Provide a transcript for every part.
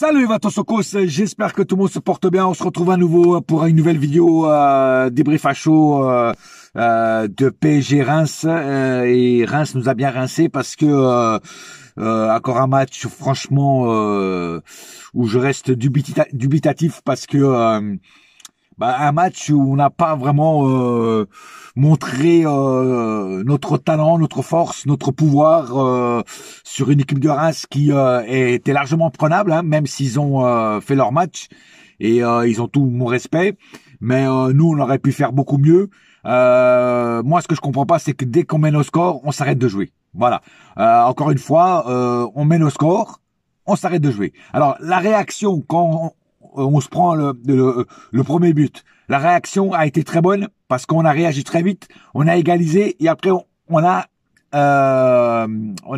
Salut Vatosokos, j'espère que tout le monde se porte bien. On se retrouve à nouveau pour une nouvelle vidéo débrief à chaud de PSG Reims. Et Reims nous a bien rincé parce que encore un match franchement où je reste dubitatif parce que un match où on n'a pas vraiment montré notre talent, notre force, notre pouvoir sur une équipe de Reims qui était largement prenable, hein, même s'ils ont fait leur match et ils ont tout mon respect. Mais nous, on aurait pu faire beaucoup mieux. Moi, ce que je comprends pas, c'est que dès qu'on mène au score, on s'arrête de jouer. Voilà. Encore une fois, on mène au score, on s'arrête de jouer. Alors, la réaction quand on se prend le premier but. La réaction a été très bonne parce qu'on a réagi très vite, on a égalisé et après on a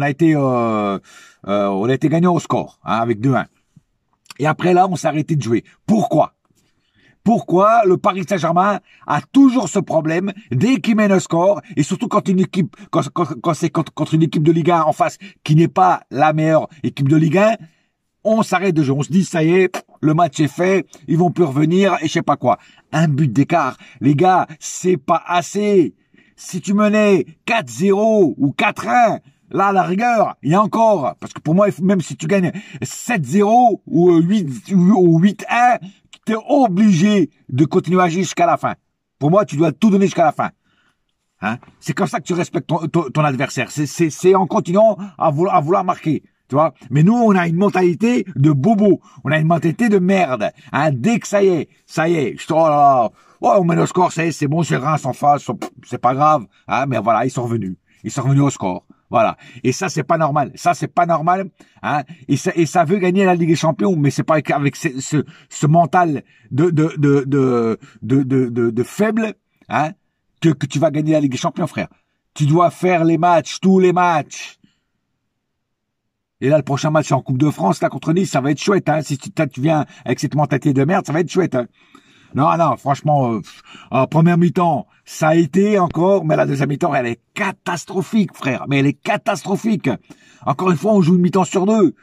été gagnant au score, hein, avec 2-1. Et après là, on s'est arrêté de jouer. Pourquoi le Paris Saint-Germain a toujours ce problème dès qu'il mène un score et surtout quand c'est contre une équipe de Ligue 1 en face qui n'est pas la meilleure équipe de Ligue 1, on s'arrête de jouer. On se dit, ça y est, le match est fait, ils vont plus revenir et je sais pas quoi. Un but d'écart. Les gars, c'est pas assez. Si tu menais 4-0 ou 4-1, là, à la rigueur, il y a encore. Parce que pour moi, même si tu gagnes 7-0 ou 8-1, tu es obligé de continuer à agir jusqu'à la fin. Pour moi, tu dois tout donner jusqu'à la fin. Hein? C'est comme ça que tu respectes ton adversaire. C'est en continuant à vouloir marquer. Tu vois, mais nous, on a une mentalité de bobo. On a une mentalité de merde. Hein, dès que ça y est, oh là là, oh, on met le score, ça y est, c'est bon, c'est Reims en face, c'est pas grave. Hein, mais voilà, ils sont revenus au score. Voilà. Et ça, c'est pas normal. Ça, c'est pas normal. Hein, et ça veut gagner la Ligue des Champions, mais c'est pas avec ce mental de faible, hein, que tu vas gagner la Ligue des Champions, frère. Tu dois faire les matchs, tous les matchs. Et là, le prochain match, c'est en Coupe de France, là, contre Nice, ça va être chouette, hein. Si tu viens avec cette mentalité de merde, ça va être chouette, hein. Non, franchement, en première mi-temps, ça a été encore, mais la deuxième mi-temps, elle est catastrophique, frère. Mais elle est catastrophique. Encore une fois, on joue une mi-temps sur deux.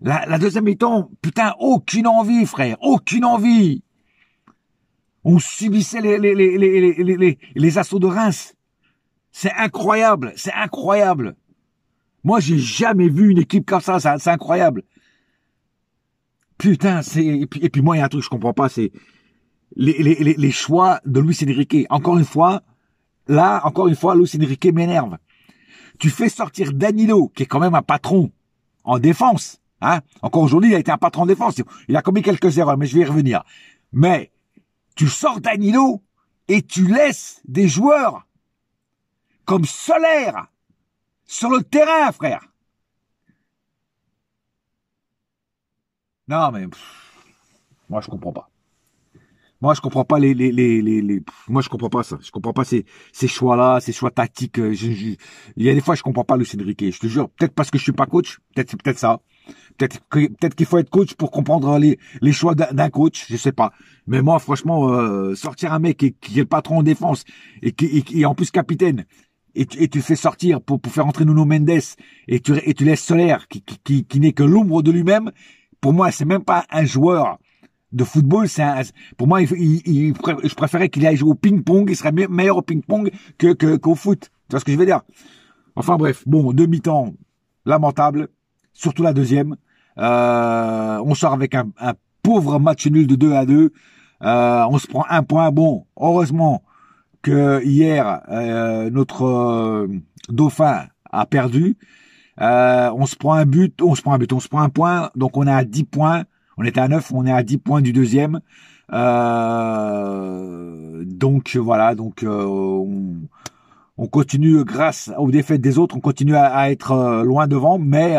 La deuxième mi-temps, putain, aucune envie, frère. Aucune envie. On subissait les assauts de Reims. C'est incroyable. C'est incroyable. Moi, j'ai jamais vu une équipe comme ça, c'est incroyable. Putain, et puis moi, il y a un truc que je comprends pas, c'est les choix de Luis Enrique. Encore une fois, Luis Enrique m'énerve. Tu fais sortir Danilo, qui est quand même un patron en défense, hein. Encore aujourd'hui, il a été un patron en défense. Il a commis quelques erreurs, mais je vais y revenir. Mais, tu sors Danilo et tu laisses des joueurs comme Solaire sur le terrain, frère. Non, mais moi je comprends pas. Moi je comprends pas moi je comprends pas ça. Je comprends pas ces choix-là, ces choix tactiques. Il y a des fois je comprends pas Luis Enrique. Je te jure, peut-être parce que je suis pas coach. C'est peut-être ça. Peut-être qu'il faut être coach pour comprendre les choix d'un coach. Je sais pas. Mais moi franchement, sortir un mec qui est le patron en défense et qui est en plus capitaine. Et tu le fais sortir pour faire entrer Nuno Mendes et tu laisses Solaire qui n'est que l'ombre de lui-même. Pour moi, c'est même pas un joueur de football. Pour moi, je préférais qu'il aille jouer au ping-pong. Il serait meilleur au ping-pong qu'au foot. Tu vois ce que je veux dire? Enfin bref, bon, demi-temps lamentable, surtout la deuxième. On sort avec un pauvre match nul de 2-2. On se prend un point. Bon, heureusement que hier notre dauphin a perdu. On se prend un point, donc on est à 10 points. On était à 9, on est à 10 points du deuxième. Donc voilà, on continue grâce aux défaites des autres, on continue à être loin devant, mais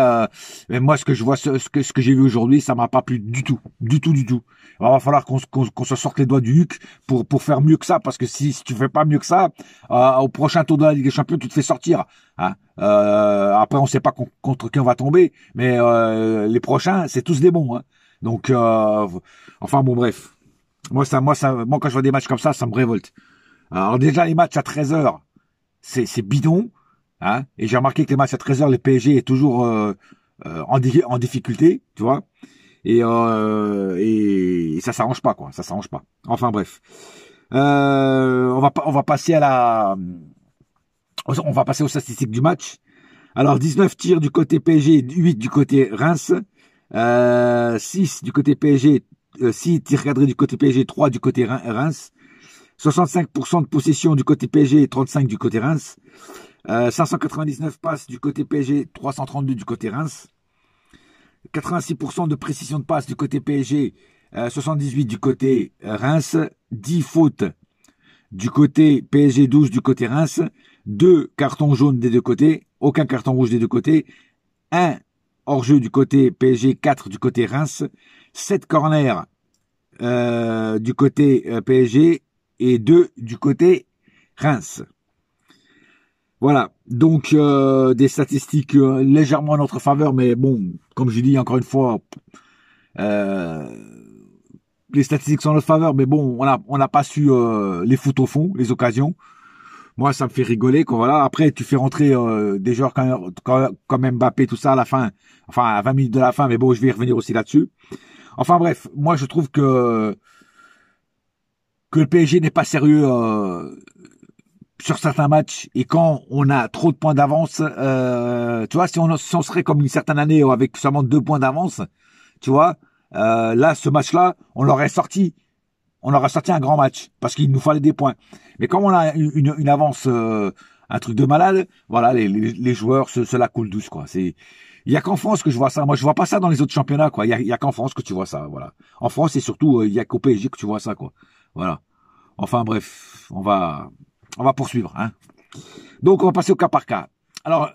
moi ce que je vois, ce que j'ai vu aujourd'hui, ça m'a pas plu du tout. Il va falloir qu'on se sorte les doigts du huc pour faire mieux que ça, parce que si tu fais pas mieux que ça, au prochain tour de la Ligue des Champions, tu te fais sortir. Hein. Après, on sait pas contre qui on va tomber, mais les prochains, c'est tous des bons. Hein. Donc, enfin bon, bref. Moi, quand je vois des matchs comme ça me révolte. Alors déjà, les matchs à 13h, c'est bidon. Hein. Et j'ai remarqué que les matchs à 13h, les PSG est toujours en difficulté, tu vois. Et ça s'arrange pas, quoi. Ça s'arrange pas. Enfin bref. On va passer on va passer aux statistiques du match. Alors 19 tirs du côté PSG, 8 du côté Reims, 6 du côté PSG, 6 tirs cadrés du côté PSG, 3 du côté Reims, 65% de possession du côté PSG et 35 du côté Reims, 599 passes du côté PSG, 332 du côté Reims, 86% de précision de passe du côté PSG, 78 du côté Reims, 10 fautes du côté PSG, 12 du côté Reims, 2 cartons jaunes des deux côtés, aucun carton rouge des deux côtés, 1 hors-jeu du côté PSG, 4 du côté Reims, 7 corners du côté PSG et 2 du côté Reims. Voilà, donc des statistiques légèrement en notre faveur, mais bon, comme je dis encore une fois, les statistiques sont en notre faveur, mais bon, on n'a pas su les foutre au fond, les occasions. Moi, ça me fait rigoler, quoi. Voilà. Après, tu fais rentrer des joueurs comme Mbappé, tout ça à la fin, enfin à 20 minutes de la fin, mais bon, je vais y revenir aussi là-dessus. Enfin bref, moi je trouve que le PSG n'est pas sérieux sur certains matchs, et quand on a trop de points d'avance, tu vois, si on serait comme une certaine année avec seulement 2 points d'avance, tu vois, là, ce match-là, on aurait sorti un grand match parce qu'il nous fallait des points. Mais comme on a une avance, un truc de malade, voilà, les joueurs se la coulent douce, quoi. Il y a qu'en France que je vois ça. Moi, je vois pas ça dans les autres championnats, quoi. Il y a qu'en France que tu vois ça, voilà. En France, et surtout, il y a qu'au PSG que tu vois ça, quoi. Voilà. Enfin, bref, on va poursuivre, hein. Donc, on va passer au cas par cas. Alors,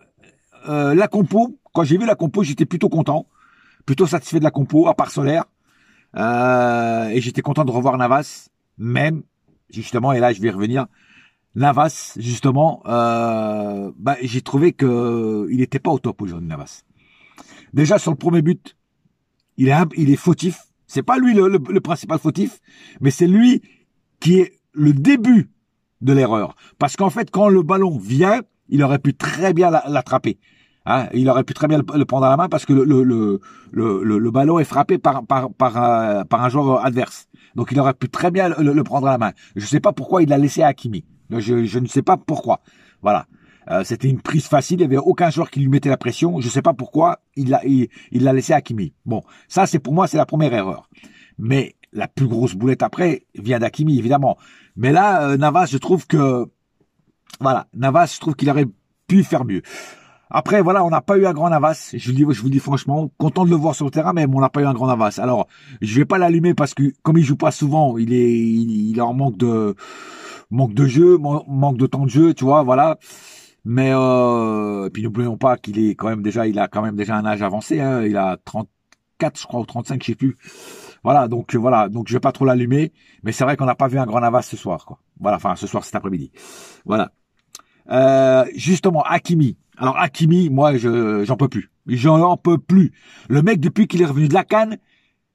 la compo, quand j'ai vu la compo, j'étais plutôt content, plutôt satisfait de la compo, à part Solaire. Et j'étais content de revoir Navas, même, justement, et là, je vais y revenir. Navas, justement, j'ai trouvé que il n'était pas au top aujourd'hui, Navas. Déjà, sur le premier but, il est fautif. C'est pas lui le principal fautif, mais c'est lui qui est le début de l'erreur. Parce qu'en fait, quand le ballon vient, il aurait pu très bien l'attraper. Hein, il aurait pu très bien le prendre à la main parce que le ballon est frappé par un joueur adverse. Donc il aurait pu très bien le prendre à la main. Je ne sais pas pourquoi il l'a laissé à Hakimi. Je ne sais pas pourquoi. Voilà. C'était une prise facile, il n'y avait aucun joueur qui lui mettait la pression. Je ne sais pas pourquoi il l'a laissé à Hakimi. Bon, ça c'est pour moi c'est la première erreur. Mais la plus grosse boulette après vient d'Hakimi évidemment. Mais là Navas, je trouve qu'il aurait pu faire mieux. Après, voilà, on n'a pas eu un grand Navas. Je vous dis franchement, content de le voir sur le terrain, mais on n'a pas eu un grand Navas. Alors, je vais pas l'allumer parce que, comme il joue pas souvent, il est en manque de jeu, manque de temps de jeu, tu vois, voilà. Mais, et puis n'oublions pas qu'il est il a quand même déjà un âge avancé, hein. Il a 34, je crois, ou 35, je sais plus. Voilà, donc je vais pas trop l'allumer. Mais c'est vrai qu'on n'a pas vu un grand Navas ce soir, quoi. Voilà, enfin, ce soir, cet après-midi. Voilà. Justement, Hakimi. Alors Hakimi, moi, j'en peux plus. J'en peux plus. Le mec, depuis qu'il est revenu de la CAN,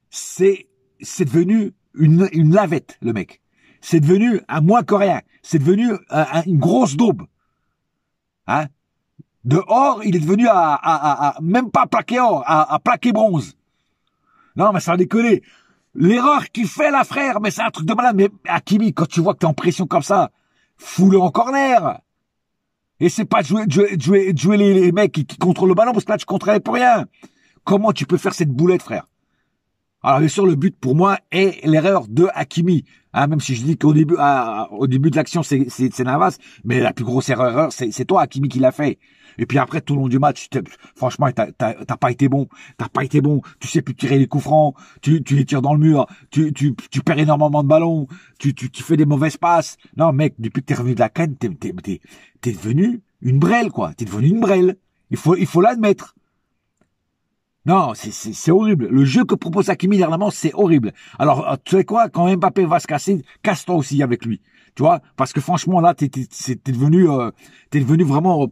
c'est devenu une lavette, le mec. C'est devenu un moins coréen. C'est devenu une grosse daube. Hein? Dehors, il est devenu même pas plaqué or, à plaqué bronze. Non, mais ça va déconner. L'erreur qu'il fait, là, frère, mais c'est un truc de malade. Mais Hakimi, quand tu vois que t'es en pression comme ça, fous-le en corner. Et c'est pas de jouer les mecs qui contrôlent le ballon, parce que là, tu contrôles pour rien. Comment tu peux faire cette boulette, frère? Alors, bien sûr, le but, pour moi, est l'erreur de Hakimi. Hein, même si je dis qu'au début, de l'action, c'est Navas, mais la plus grosse erreur, c'est toi, Hakimi, qui l'a fait. Et puis après, tout le long du match, franchement, t'as pas été bon. T'as pas été bon. Tu sais plus tirer les coups francs. Tu les tires dans le mur. Tu perds énormément de ballons. Tu fais des mauvaises passes. Non, mec, depuis que t'es revenu de la CAN, t'es devenu une brêle, quoi. T'es devenu une brêle. Il faut l'admettre. Non, c'est horrible. Le jeu que propose Hakimi dernièrement, c'est horrible. Alors, tu sais quoi, quand Mbappé va se casser, casse-toi aussi avec lui. Tu vois, parce que franchement, là, t'es devenu vraiment,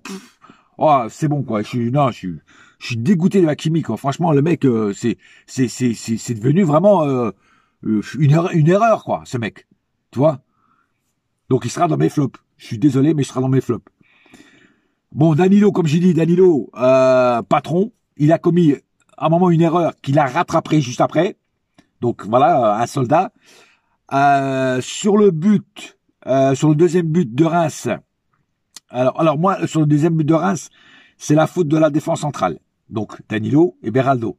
oh, c'est bon, quoi. Je suis dégoûté de Hakimi, quoi. Franchement, le mec, c'est devenu vraiment, une erreur, quoi, ce mec. Tu vois? Donc, il sera dans mes flops. Je suis désolé, mais il sera dans mes flops. Bon, Danilo, comme j'ai dit, patron, il a commis à un moment une erreur qu'il a rattrapé juste après. Donc voilà, un soldat. Sur le but, sur le deuxième but de Reims. Alors moi, sur le deuxième but de Reims, c'est la faute de la défense centrale. Donc Danilo et Beraldo.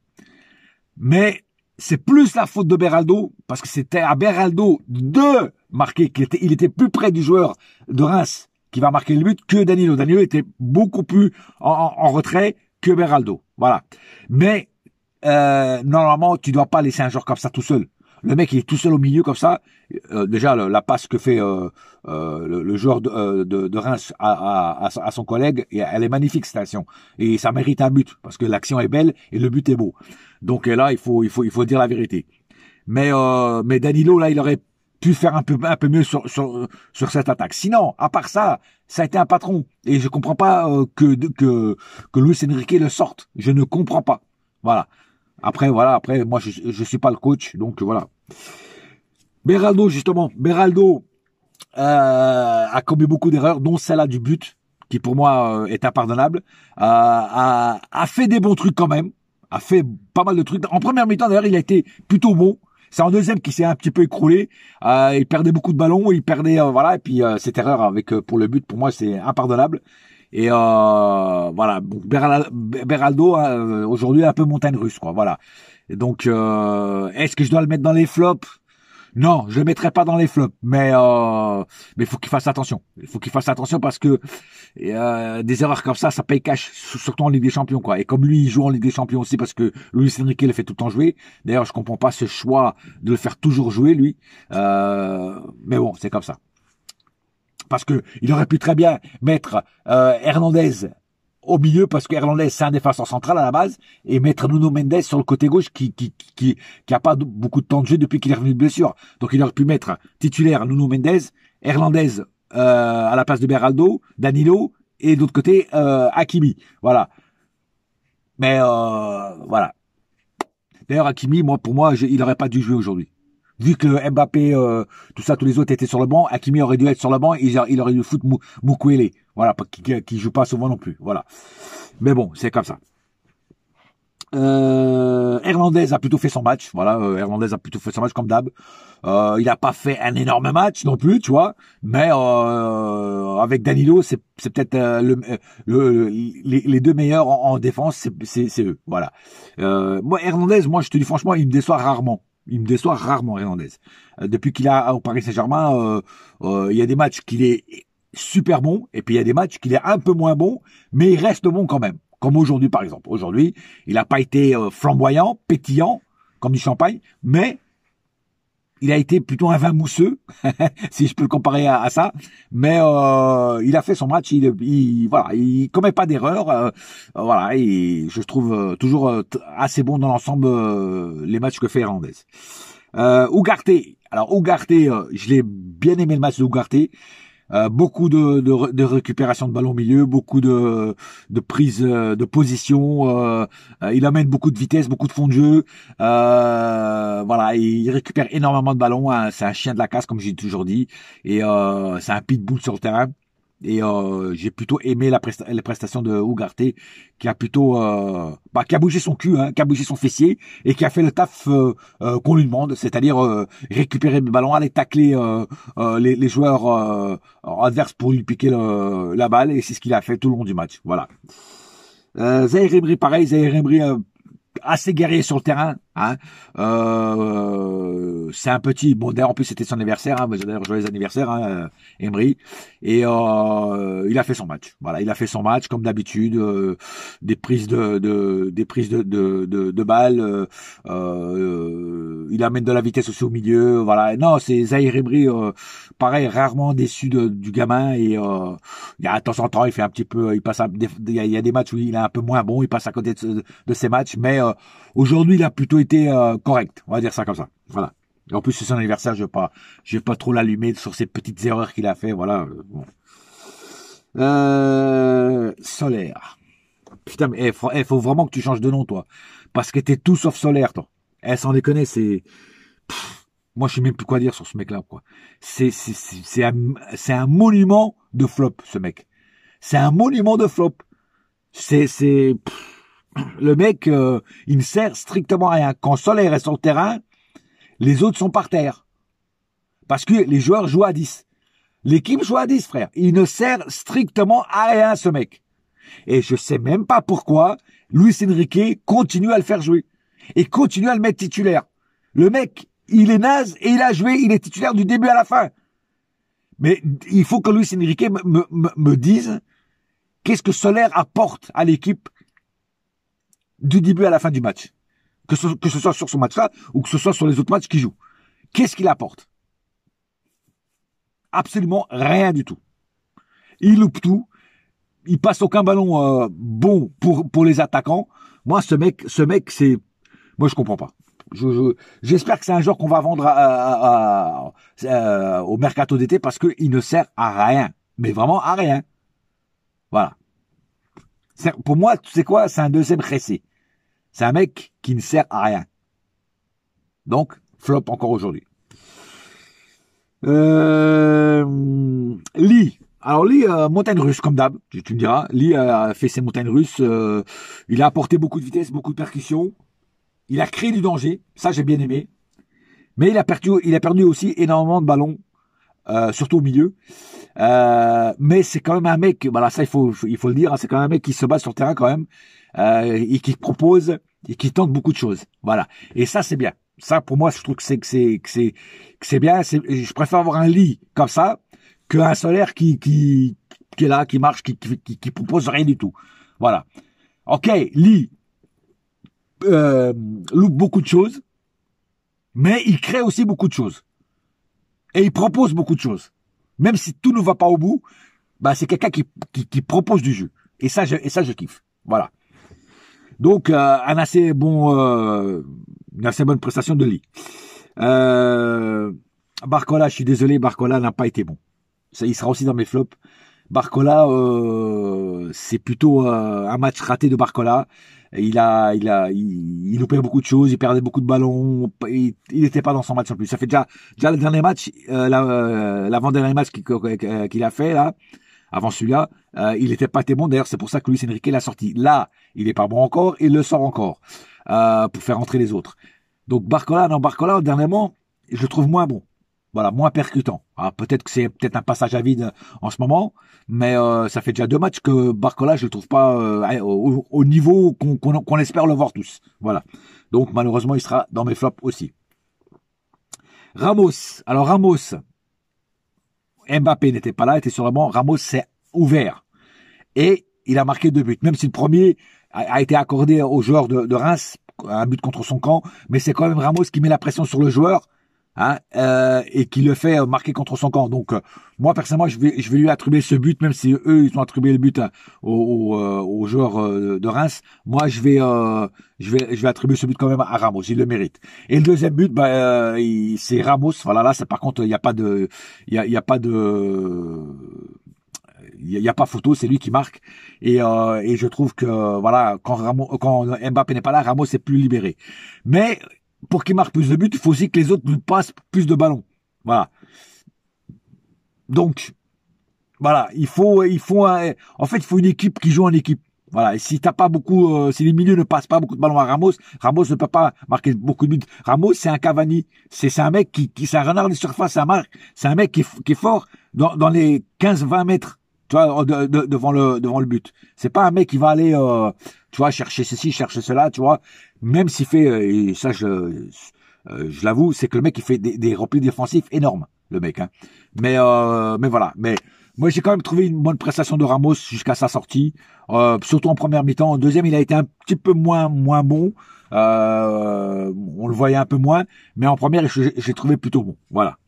Mais c'est plus la faute de Beraldo, parce que c'était à Beraldo de marquer, il était plus près du joueur de Reims qui va marquer le but que Danilo. Danilo était beaucoup plus en retrait que Beraldo. Voilà. Mais normalement, tu dois pas laisser un joueur comme ça tout seul. Le mec, il est tout seul au milieu comme ça. Déjà, la passe que fait le joueur de Reims à son collègue, elle est magnifique cette action. Et ça mérite un but parce que l'action est belle et le but est beau. Donc là, il faut dire la vérité. Mais Danilo, là, il aurait pu faire un peu mieux sur cette attaque. Sinon, à part ça, ça a été un patron. Et je comprends pas que Luis Enrique le sorte. Je ne comprends pas. Voilà. Après, moi, je suis pas le coach, donc voilà. Beraldo, justement, a commis beaucoup d'erreurs, dont celle-là du but, qui pour moi est impardonnable. A fait des bons trucs quand même, a fait pas mal de trucs. En première mi-temps, d'ailleurs, il a été plutôt bon. C'est en deuxième qu'il s'est un petit peu écroulé. Il perdait beaucoup de ballons, il perdait, voilà. Et puis cette erreur avec pour le but, pour moi, c'est impardonnable. Et voilà, Beraldo aujourd'hui un peu montagne russe, quoi. Voilà. Et donc, est-ce que je dois le mettre dans les flops? Non, je le mettrai pas dans les flops, mais il faut qu'il fasse attention. Il faut qu'il fasse attention parce que des erreurs comme ça paye cash, surtout en Ligue des Champions, quoi. Et comme lui, il joue en Ligue des Champions aussi parce que Luis Enrique le fait tout le temps jouer. D'ailleurs, je comprends pas ce choix de le faire toujours jouer, lui. Mais bon, c'est comme ça. Parce que il aurait pu très bien mettre Hernandez au milieu, parce que Hernandez c'est un défenseur central à la base, et mettre Nuno Mendes sur le côté gauche qui a pas beaucoup de temps de jeu depuis qu'il est revenu de blessure. Donc il aurait pu mettre titulaire Nuno Mendes, Hernandez à la place de Beraldo, Danilo, et de l'autre côté Hakimi. Voilà. Mais voilà. D'ailleurs Hakimi, pour moi, il aurait pas dû jouer aujourd'hui. Vu que Mbappé, tout ça, tous les autres étaient sur le banc, Hakimi aurait dû être sur le banc, il aurait dû foutre Mukwele. Voilà, qui joue pas souvent non plus. Voilà. Mais bon, c'est comme ça. Hernandez a plutôt fait son match. Voilà, Hernandez a plutôt fait son match comme d'hab. Il a pas fait un énorme match non plus, tu vois. Mais avec Danilo, c'est peut-être les deux meilleurs en défense, c'est eux. Voilà. Moi, Hernandez, je te dis franchement, il me déçoit rarement. Il me déçoit rarement, Hernandez. Depuis qu'il a au Paris Saint-Germain, il y a des matchs qu'il est super bon, et puis il y a des matchs qu'il est un peu moins bon, mais il reste bon quand même. Comme aujourd'hui, par exemple. Aujourd'hui, il n'a pas été flamboyant, pétillant, comme du champagne, mais il a été plutôt un vin mousseux, si je peux le comparer à ça. Mais il a fait son match, voilà, il commet pas d'erreur. Voilà, et je trouve toujours assez bon dans l'ensemble les matchs que fait Hernandez. Ugarte. Alors Ugarte, je l'ai bien aimé le match de Ugarte. Beaucoup de récupération de ballon au milieu, beaucoup de prise de position. Il amène beaucoup de vitesse, beaucoup de fond de jeu. Voilà, il récupère énormément de ballons. Hein. C'est un chien de la casse, comme j'ai toujours dit, et c'est un pitbull sur le terrain. Et j'ai plutôt aimé les prestations de Ugarte, qui a plutôt qui a bougé son cul, hein, qui a bougé son fessier, et qui a fait le taf qu'on lui demande, c'est-à-dire récupérer le ballon, aller tacler les joueurs adverses pour lui piquer la balle, et c'est ce qu'il a fait tout le long du match. Voilà. Zahir Emery, pareil, Zahir Emery assez guerrier sur le terrain, hein. C'est un petit, bon d'ailleurs en plus c'était son anniversaire, hein, d'ailleurs joyeux anniversaire, hein, Emery, et il a fait son match. Voilà, il a fait son match comme d'habitude, des prises de balles, il amène de la vitesse aussi au milieu. Voilà, non, c'est Zahir Emery, pareil, rarement déçu du gamin, et il y a de temps en temps il fait un petit peu, il y a des matchs où il est un peu moins bon, il passe à côté de ses matchs, mais aujourd'hui il a plutôt été correct, on va dire ça comme ça. Voilà. Et en plus c'est son anniversaire, je vais pas trop l'allumer sur ces petites erreurs qu'il a fait. Voilà. Bon. Solaire. Putain, mais faut vraiment que tu changes de nom, toi, parce que t'es tout sauf Solaire, toi. Sans déconner, c'est. Moi, je sais même plus quoi dire sur ce mec-là, quoi. C'est un monument de flop, ce mec. C'est un monument de flop. Le mec, il ne sert strictement à rien. Quand Soler est sur le terrain, les autres sont par terre. Parce que les joueurs jouent à 10. L'équipe joue à 10, frère. Il ne sert strictement à rien, ce mec. Et je sais même pas pourquoi Luis Enrique continue à le faire jouer. Et continue à le mettre titulaire. Le mec, il est naze et il a joué, il est titulaire du début à la fin. Mais il faut que Luis Enrique me dise qu'est-ce que Soler apporte à l'équipe du début à la fin du match. Que ce soit sur ce match-là ou que ce soit sur les autres matchs qu'il joue. Qu'est-ce qu'il apporte? Absolument rien du tout. Il loupe tout. Il passe aucun ballon bon pour les attaquants. Moi, ce mec, c'est... Moi, je comprends pas. J'espère que c'est un joueur qu'on va vendre au mercato d'été parce qu'il ne sert à rien. Mais vraiment à rien. Voilà. Pour moi, tu sais quoi? C'est un deuxième Ressé. C'est un mec qui ne sert à rien. Donc, flop encore aujourd'hui. Lee. Alors Lee, montagne russe, comme d'hab, tu me diras. Lee a fait ses montagnes russes. Il a apporté beaucoup de vitesse, beaucoup de percussion. Il a créé du danger. Ça, j'ai bien aimé. Mais il a perdu aussi énormément de ballons, surtout au milieu. Mais c'est quand même un mec, voilà, ça il faut le dire, hein, c'est quand même un mec qui se bat sur le terrain quand même, et qui propose et qui tente beaucoup de choses. Voilà. Et ça, c'est bien. Ça, pour moi, je trouve que c'est bien. Je préfère avoir un Lee comme ça qu'un Soler qui est là, qui marche, qui propose rien du tout. Voilà. Ok, Lee loupe beaucoup de choses, mais il crée aussi beaucoup de choses. Et il propose beaucoup de choses. Même si tout ne va pas au bout, bah c'est quelqu'un qui propose du jeu. Et ça, je kiffe. Voilà. Donc, une assez bonne prestation de Lee. Barcola, je suis désolé, Barcola n'a pas été bon. Ça, il sera aussi dans mes flops. Barcola, c'est plutôt un match raté de Barcola. Il loupait beaucoup de choses, il perdait beaucoup de ballons, il n'était pas dans son match en plus. Ça fait déjà le dernier match, l'avant-dernier match qu'il a fait là, avant celui-là, il n'était pas très bon. D'ailleurs, c'est pour ça que Luis Enrique l'a sorti. Là, il n'est pas bon encore, il le sort encore pour faire entrer les autres. Donc Barcola, dernièrement, je le trouve moins bon. Voilà, moins percutant. Alors, peut-être que c'est un passage à vide en ce moment, mais ça fait déjà 2 matchs que Barcola, je le trouve pas au niveau qu'on espère le voir tous. Voilà. Donc malheureusement, il sera dans mes flops aussi. Ramos. Alors Ramos, Mbappé n'était pas là, était sur le banc. Ramos s'est ouvert et il a marqué 2 buts. Même si le premier a été accordé au joueur de Reims, un but contre son camp, mais c'est quand même Ramos qui met la pression sur le joueur. Hein, et qui le fait marquer contre son camp. Donc moi personnellement je vais lui attribuer ce but, même si eux ils ont attribué le but aux joueurs de Reims. Moi je vais attribuer ce but quand même à Ramos, il le mérite. Et le deuxième but, c'est Ramos. Voilà, là c'est par contre il y a pas photo, c'est lui qui marque et je trouve que voilà quand Mbappé n'est pas là, Ramos est plus libéré. Mais pour qu'il marque plus de buts, il faut aussi que les autres lui passent plus de ballons. Voilà. Donc, voilà, il faut une équipe qui joue en équipe. Voilà. Et si t'as pas beaucoup, si les milieux ne passent pas beaucoup de ballons à Ramos, Ramos ne peut pas marquer beaucoup de buts. Ramos, c'est un Cavani. C'est un mec c'est un renard de surface, c'est un mec qui est fort dans les 15-20 mètres. Tu vois, devant le but. C'est pas un mec qui va aller, tu vois, chercher ceci, chercher cela, tu vois. Même s'il fait, et ça je l'avoue, c'est que le mec il fait des replis défensifs énormes, le mec. Hein. Mais voilà. Mais moi j'ai quand même trouvé une bonne prestation de Ramos jusqu'à sa sortie, surtout en première mi-temps. En deuxième, il a été un petit peu moins bon. On le voyait un peu moins, mais en première, j'ai trouvé plutôt bon. Voilà.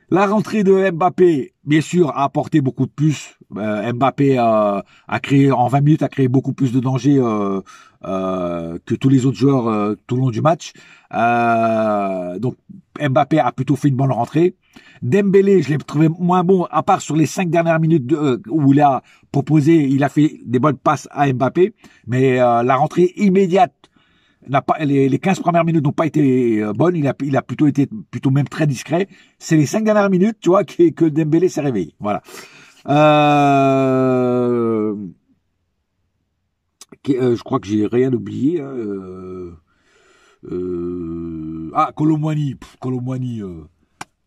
La rentrée de Mbappé, bien sûr, a apporté beaucoup de plus. Mbappé a créé en 20 minutes, a créé beaucoup plus de danger que tous les autres joueurs tout le long du match. Donc Mbappé a plutôt fait une bonne rentrée. Dembélé, je l'ai trouvé moins bon, à part sur les 5 dernières minutes où il a proposé, il a fait des bonnes passes à Mbappé, mais la rentrée immédiate les 15 premières minutes n'ont pas été bonnes, il a plutôt été même très discret. C'est les 5 dernières minutes, tu vois, que Dembélé s'est réveillé. Voilà. Je crois que j'ai rien oublié. Hein, Colomboigny. Colomboigny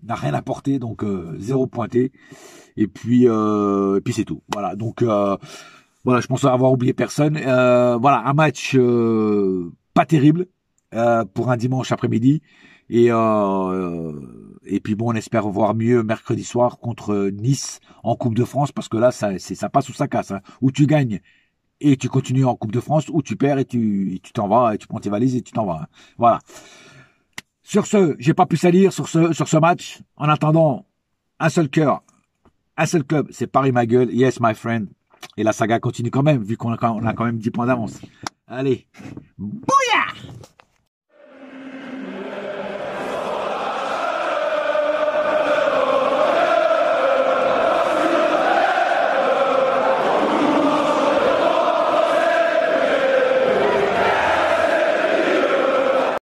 n'a rien apporté, donc zéro pointé. Et puis c'est tout. Voilà. Donc voilà, je pense avoir oublié personne. Voilà, un match pas terrible pour un dimanche après-midi. Et puis bon, on espère voir mieux mercredi soir contre Nice en Coupe de France, parce que là, ça passe ou ça casse. Hein. Ou tu gagnes et tu continues en Coupe de France, ou tu perds et tu t'en vas, et tu prends tes valises et tu t'en vas. Hein. Voilà. Sur ce, j'ai pas pu salir sur ce match. En attendant, un seul cœur, un seul club, c'est Paris ma gueule. Yes, my friend. Et la saga continue quand même, vu qu'on a quand même 10 points d'avance. Allez, bouya!